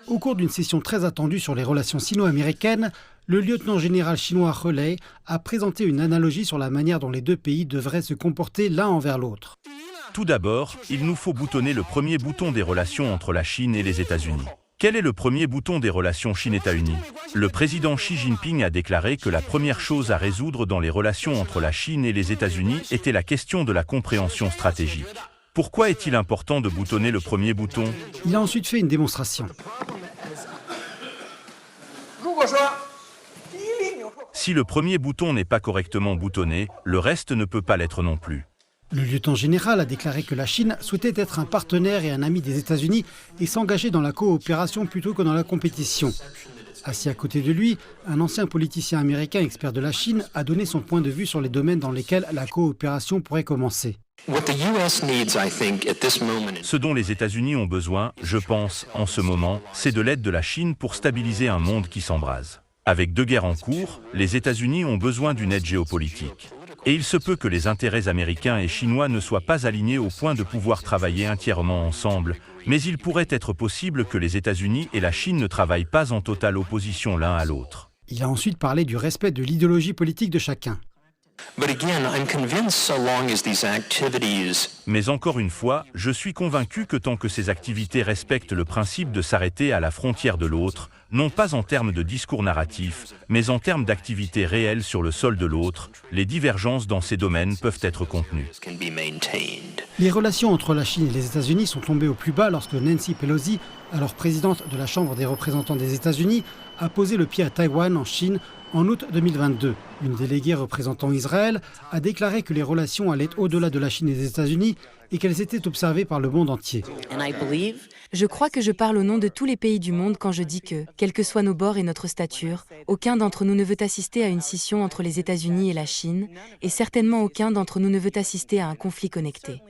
Au cours d'une session très attendue sur les relations sino-américaines, le lieutenant-général chinois He Lei a présenté une analogie sur la manière dont les deux pays devraient se comporter l'un envers l'autre. Tout d'abord, il nous faut boutonner le premier bouton des relations entre la Chine et les États-Unis. Quel est le premier bouton des relations Chine-États-Unis? Le président Xi Jinping a déclaré que la première chose à résoudre dans les relations entre la Chine et les États-Unis était la question de la compréhension stratégique. Pourquoi est-il important de boutonner le premier bouton? Il a ensuite fait une démonstration. Si le premier bouton n'est pas correctement boutonné, le reste ne peut pas l'être non plus. Le lieutenant-général a déclaré que la Chine souhaitait être un partenaire et un ami des États-Unis et s'engager dans la coopération plutôt que dans la compétition. Assis à côté de lui, un ancien politicien américain expert de la Chine a donné son point de vue sur les domaines dans lesquels la coopération pourrait commencer. Ce dont les États-Unis ont besoin, je pense, en ce moment, c'est de l'aide de la Chine pour stabiliser un monde qui s'embrase. Avec deux guerres en cours, les États-Unis ont besoin d'une aide géopolitique. Et il se peut que les intérêts américains et chinois ne soient pas alignés au point de pouvoir travailler entièrement ensemble, mais il pourrait être possible que les États-Unis et la Chine ne travaillent pas en totale opposition l'un à l'autre. Il a ensuite parlé du respect de l'idéologie politique de chacun. Mais encore une fois, je suis convaincu que tant que ces activités respectent le principe de s'arrêter à la frontière de l'autre, non pas en termes de discours narratifs, mais en termes d'activités réelles sur le sol de l'autre, les divergences dans ces domaines peuvent être contenues. Les relations entre la Chine et les États-Unis sont tombées au plus bas lorsque Nancy Pelosi, alors présidente de la Chambre des représentants des États-Unis, a posé le pied à Taïwan en Chine en août 2022. Une déléguée représentant Israël a déclaré que les relations allaient au-delà de la Chine et des États-Unis et qu'elles étaient observées par le monde entier. Je crois que je parle au nom de tous les pays du monde quand je dis que, quels que soient nos bords et notre stature, aucun d'entre nous ne veut assister à une scission entre les États-Unis et la Chine, et certainement aucun d'entre nous ne veut assister à un conflit connecté.